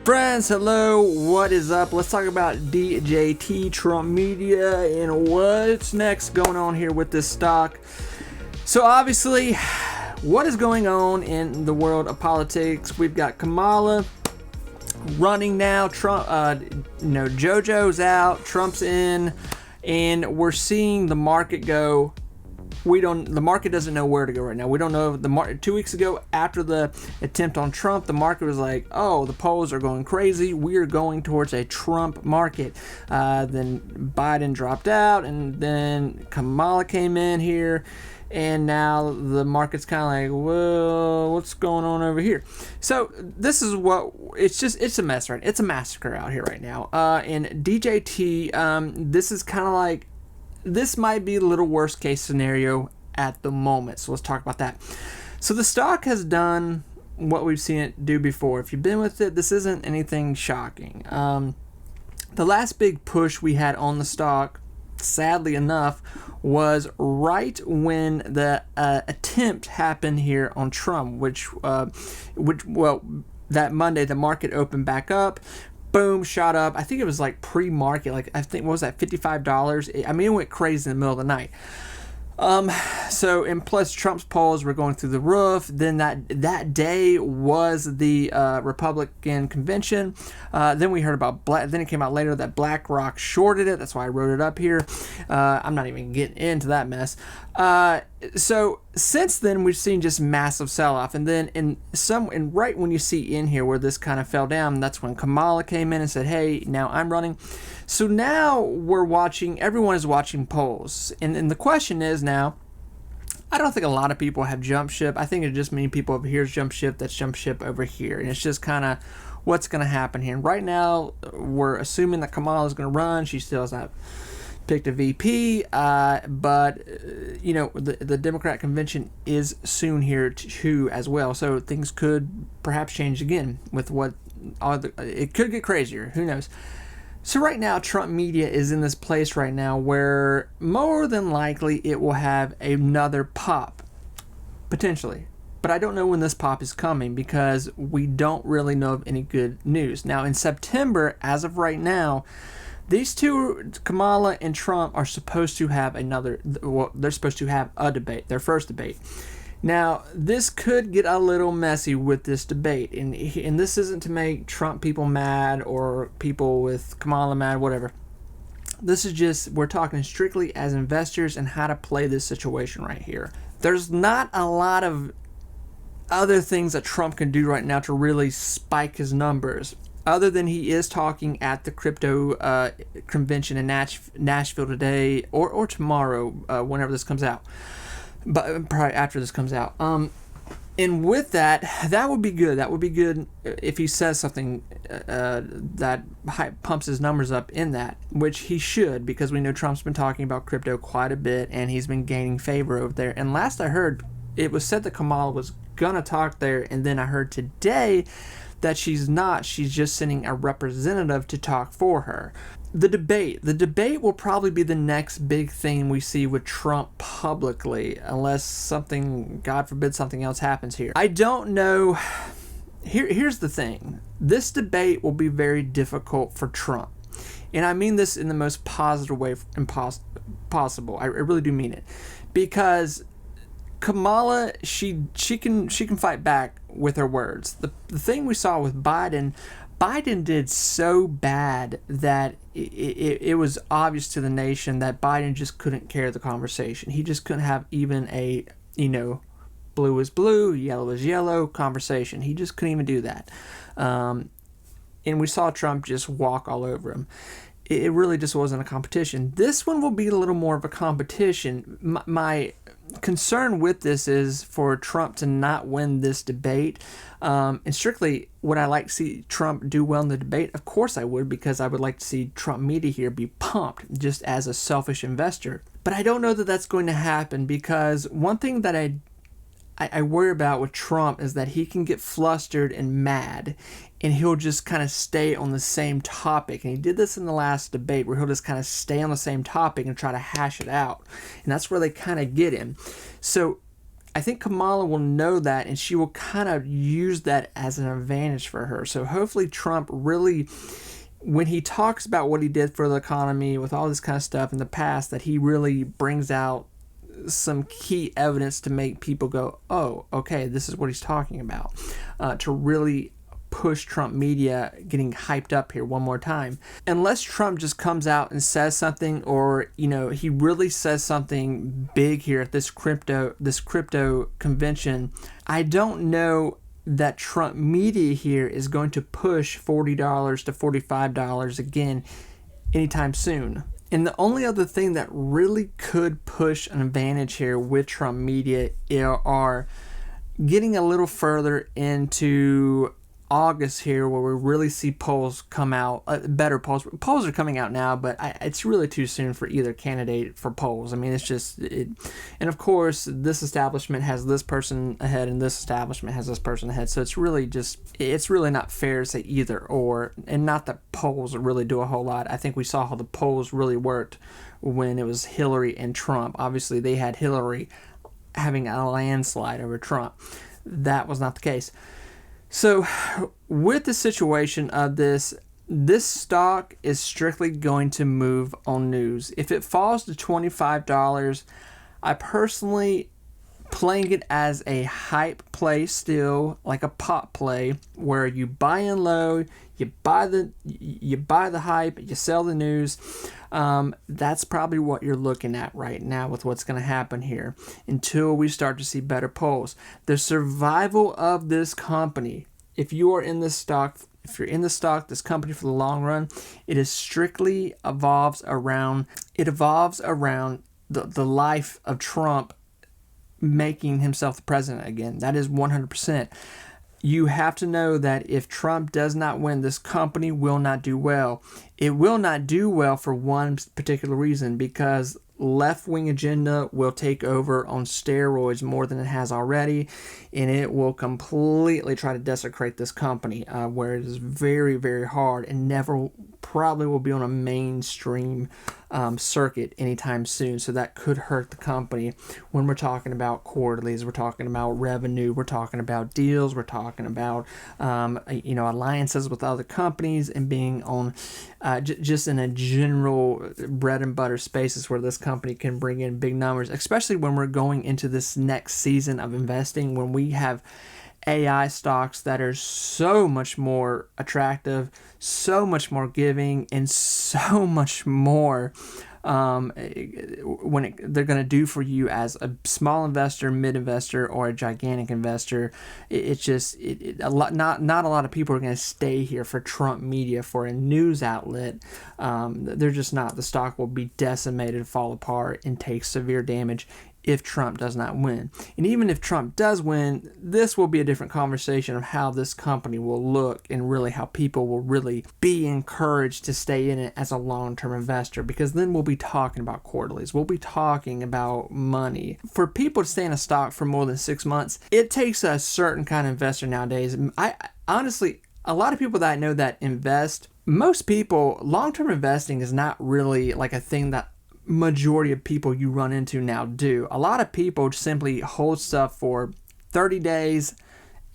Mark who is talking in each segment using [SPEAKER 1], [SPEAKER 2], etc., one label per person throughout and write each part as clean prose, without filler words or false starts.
[SPEAKER 1] Friends, hello, what is up? Let's talk about DJT, Trump Media, and what's next going on here with this stock. So obviously, what is going on in the world of politics? We've got Kamala running now, Trump, JoJo's out, Trump's in, and we're seeing the market go. The market doesn't know where to go right now. We don't know. 2 weeks ago, after the attempt on Trump, the market was like, oh, the polls are going crazy. We are going towards a Trump market. Then Biden dropped out, and then Kamala came in here, and now the market's kind of like, well, what's going on over here? So this is it's a mess, right? It's a massacre out here right now. And DJT, this is kind of like, this might be a little worst case scenario at the moment. So let's talk about that. So the stock has done what we've seen it do before. If you've been with it, this isn't anything shocking. The last big push we had on the stock, sadly enough, was right when the attempt happened here on Trump, which that Monday the market opened back up. Boom, shot up. I think it was like pre-market, what was that, $55? I mean, it went crazy in the middle of the night. And plus Trump's polls were going through the roof. Then that day was the Republican convention. Then we heard about then it came out later that BlackRock shorted it. That's why I wrote it up here. I'm not even getting into that mess. So since then we've seen just massive sell-off, and then right when you see in here where this kind of fell down, that's when Kamala came in and said, hey, now I'm running. So now everyone is watching polls, and the question is now, I don't think a lot of people have jumped ship. I think it just many people over here's jumped ship, that's jumped ship over here, and it's just kind of what's going to happen here. And right now we're assuming that Kamala is going to run. She still has not picked a VP, but the Democrat convention is soon here too as well, so things could perhaps change again with it could get crazier, who knows. So right now Trump Media is in this place right now where more than likely it will have another pop, potentially, but I don't know when this pop is coming because we don't really know of any good news. Now in September, as of right now, these two, Kamala and Trump, are supposed to have they're supposed to have a debate, their first debate. Now, this could get a little messy with this debate, and this isn't to make Trump people mad or people with Kamala mad, whatever. This is just, we're talking strictly as investors and how to play this situation right here. There's not a lot of other things that Trump can do right now to really spike his numbers, other than he is talking at the crypto convention in Nashville today or tomorrow, whenever this comes out. But probably after this comes out. And with that would be good. That would be good if he says something that pumps his numbers up in that, which he should, because we know Trump's been talking about crypto quite a bit, and he's been gaining favor over there. And last I heard, it was said that Kamala was gonna talk there, and then I heard today that she's not. She's just sending a representative to talk for her. The debate will probably be the next big thing we see with Trump publicly, unless something, God forbid, something else happens here. I don't know. Here's the thing. This debate will be very difficult for Trump. And I mean this in the most positive way possible. I really do mean it. Because Kamala, she can fight back with her words. The thing we saw with Biden did so bad that it was obvious to the nation that Biden just couldn't carry the conversation. He just couldn't have even a, blue is blue, yellow is yellow conversation. He just couldn't even do that. And we saw Trump just walk all over him. It really just wasn't a competition. This one will be a little more of a competition. My concern with this is for Trump to not win this debate. And strictly, would I like to see Trump do well in the debate? Of course I would, because I would like to see Trump Media here be pumped just as a selfish investor. But I don't know that that's going to happen, because one thing that I worry about with Trump is that he can get flustered and mad, and he'll just kind of stay on the same topic. And he did this in the last debate, where he'll just kind of stay on the same topic and try to hash it out. And that's where they kind of get him. So I think Kamala will know that, and she will kind of use that as an advantage for her. So hopefully Trump really, when he talks about what he did for the economy with all this kind of stuff in the past, that he really brings out some key evidence to make people go, oh, okay, this is what he's talking about, to really push Trump media getting hyped up here one more time. Unless Trump just comes out and says something, or he really says something big here at this crypto convention, I don't know that Trump media here is going to push $40 to $45 again anytime soon. And the only other thing that really could push an advantage here with Trump media are getting a little further into August here, where we really see polls come out, better polls. Polls are coming out now, but it's really too soon for either candidate for polls. I mean, it's just it. And of course, this establishment has this person ahead, and this establishment has this person ahead. So it's really not fair to say either or, and not that polls really do a whole lot. I think we saw how the polls really worked when it was Hillary and Trump. Obviously, they had Hillary having a landslide over Trump. That was not the case. So with the situation of this stock is strictly going to move on news. If it falls to $25, I personally playing it as a hype play still, like a pop play, where you buy in low, you buy the hype, you sell the news. That's probably what you're looking at right now with what's going to happen here until we start to see better polls. The survival of this company, if you're in this stock, this company for the long run, it is strictly evolves around the life of Trump making himself the president again. That is 100%. You have to know that if Trump does not win, this company will not do well. It will not do well for one particular reason, because left-wing agenda will take over on steroids more than it has already, and it will completely try to desecrate this company, where it is very, very hard and never probably will be on a mainstream circuit anytime soon. So that could hurt the company when we're talking about quarterlies, we're talking about revenue, we're talking about deals, we're talking about alliances with other companies, and being on just in a general bread and butter spaces where this company can bring in big numbers, especially when we're going into this next season of investing, when we have AI stocks that are so much more attractive, so much more giving, and so much more they're going to do for you as a small investor, mid investor, or a gigantic investor. Not a lot of people are going to stay here for Trump media, for a news outlet. They're just not. The stock will be decimated, fall apart, and take severe damage if Trump does not win. And even if Trump does win, this will be a different conversation of how this company will look, and really how people will really be encouraged to stay in it as a long-term investor, because then we'll be talking about quarterlies. We'll be talking about money. For people to stay in a stock for more than 6 months, it takes a certain kind of investor nowadays. I honestly, a lot of people that I know that invest, most people, long-term investing is not really like a thing that majority of people you run into now do. A lot of people simply hold stuff for 30 days,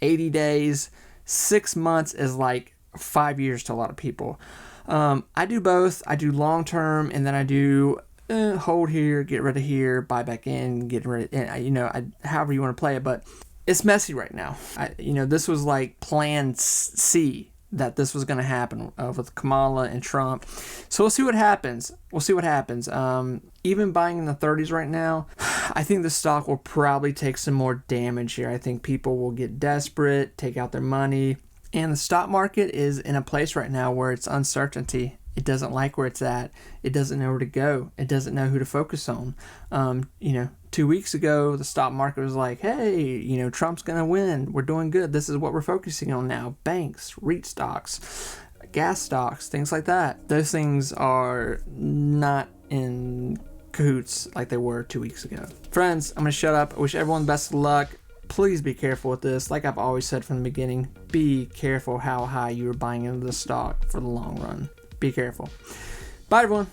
[SPEAKER 1] 80 days, 6 months is like 5 years to a lot of people. I do both. I do long term, and then I do hold here, get rid of here, buy back in, get rid of, however you want to play it. But it's messy right now. This was like plan C, that this was going to happen with Kamala and Trump. So we'll see what happens. Even buying in the 30s right now, I think the stock will probably take some more damage here. I think people will get desperate, take out their money. And the stock market is in a place right now where it's uncertainty. It doesn't like where it's at. It doesn't know where to go. It doesn't know who to focus on. 2 weeks ago, the stock market was like, hey, Trump's going to win. We're doing good. This is what we're focusing on now. Banks, REIT stocks, gas stocks, things like that. Those things are not in cahoots like they were 2 weeks ago. Friends, I'm going to shut up. I wish everyone the best of luck. Please be careful with this. Like I've always said from the beginning, be careful how high you're buying into the stock for the long run. Be careful. Bye, everyone.